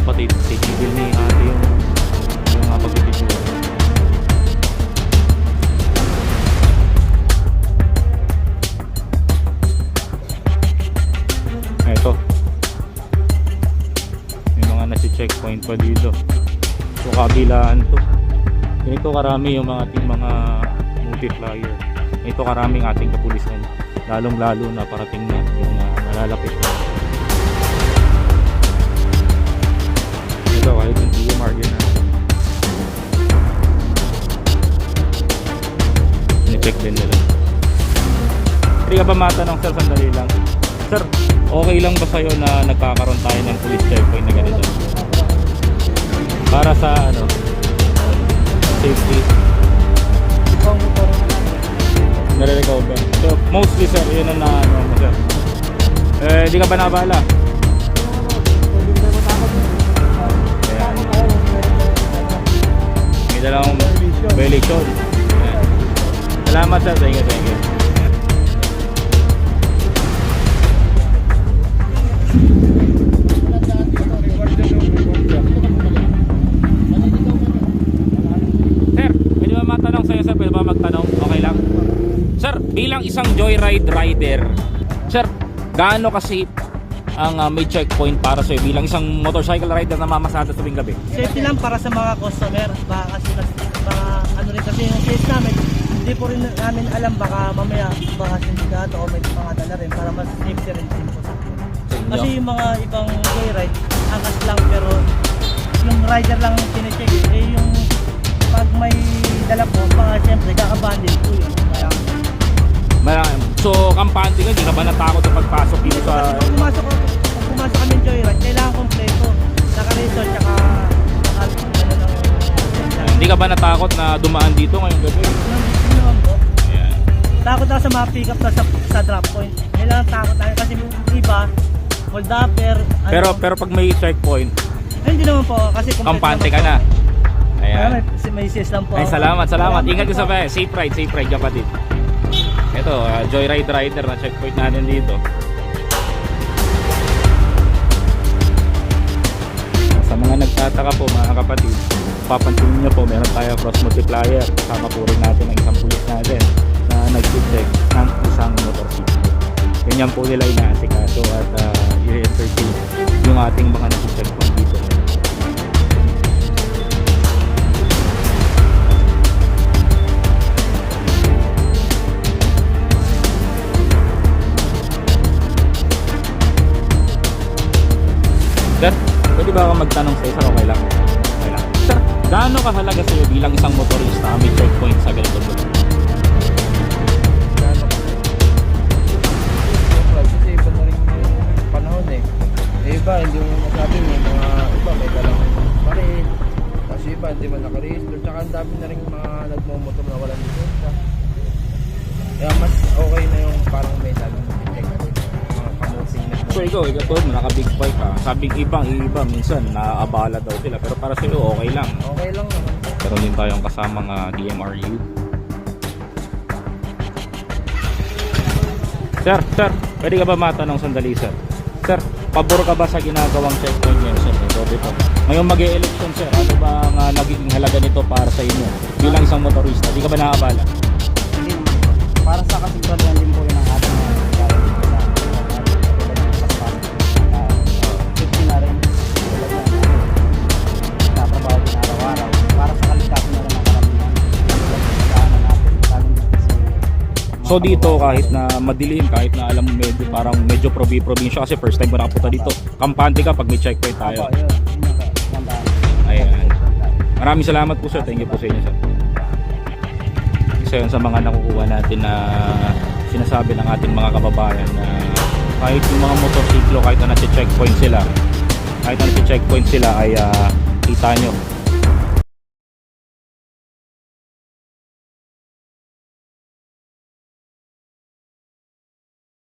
kapatid, titigil ni ate yung pagpipicture. Ito may mga nasi-checkpoint pa dito. So kabilaan to. Ganito karami yung mga ating mga multiplier. Ito karaming ating kapulisan, lalong lalo na parating na yung nalalapit na. Ito kahit yung DMR yun na in-check din nila. Pwede ka ba matanong sir, sandali lang sir, okay lang ba sa'yo na nagkakaroon tayo ng police checkpoint na ganito para sa safety? Nare-recover. So mostly sir, yun ang mo sir. Di ka ba nabala? Ayan. May dalawang violation. Ayan. Salamat sir, thank you. Sir, pwede ba matanong sa'yo sir? Pwede ba magtanong? Okay lang? Sir, bilang isang joyride rider, sir, gaano kasi ang may checkpoint para sa'yo bilang isang motorcycle rider na mamasada sa tuwing gabi? Safety lang para sa mga customer. Baka kasi ano rin kasi yung case namin, hindi po rin namin alam, baka mamaya baka sindikato o may mga dala rin para mas safety rin din po sa akin. Kasi yung mga ibang joyride, angas lang pero yung rider lang tine-check. Yung pag may dala po, baka siyempre kakabandin po yun. Kaya so, kampante ka, hindi ka ba natakot sa pagpasok dito sa... Pag pumasok kami ng joyride, kailangan kompleto. Naka-resort, tsaka hindi ka ba natakot na dumaan dito ngayong gabi? Hindi naman po. Ayan. Takot ako sa mga pick up na sa drop point. Kailangan takot tayo kasi yung iba, hold upper. Pero pag may checkpoint, Hindi naman po kasi kampante ka na. Ayan. May sis lang po. Ay, salamat. Ingat ka sa bahay. Safe ride kapatid. Ito, joyride rider na checkpoint natin dito. Sa mga nagtataka po mga kapatid, papansin nyo po meron tayo cross multiplier. Kasama po rin natin ang isang pulis natin na nag-check ng isang motorcycle. Ganyan po nila inaasikaso at i-entertain yung ating mga nag-checkpoint dito. Sir, pwede ba ako magtanong sa sir? Okay lang? Okay lang. Sir, gaano kahalaga sa'yo bilang isang motorista ang may checkpoint sa ganitong lugar? Kasi iba na rin yung panahon eh. Iba, hindi mo masabi, may mga iba may dalang parin. Kasi iba, hindi man naka-register. Tsaka ang dami na rin mga nagmumotor na walang lisensya. Kaya mas okay na yung parang may dalang checkpoint. Mga kamusing na. So ikaw naka-big bike ka. Sabing iba minsan naaabala daw sila. Pero para sa'yo okay lang. Okay lang naman. Meron din tayong kasamang DMRU. Sir, pwede ka ba matanong sandali sir? Sir, pabor ka ba sa ginagawang checkpoint ngayon sir? Dito. Ngayon mag-e-election sir, ano ba ang nagiging halaga nito para sa inyo? Bilang isang motorista, di ka ba naaabala? Hindi naman po. Para sa kasiguraduhan din po yun ang ating safety na rin. Natrabaho din araw-araw. Para sa kaligtasan na rin ang karamihan. So dito kahit na madilim, kahit na alam mo medyo probinsya kasi first time ko nakapunta dito. Kampante ka pag may checkpoint tayo. Ayan. Maraming salamat po sir. Thank you po sa inyo sir. Isa yun sa mga nakukuha natin na sinasabi ng ating mga kababayan na kahit yung mga motorsiklo, kahit na nasa checkpoint sila ay kita nyo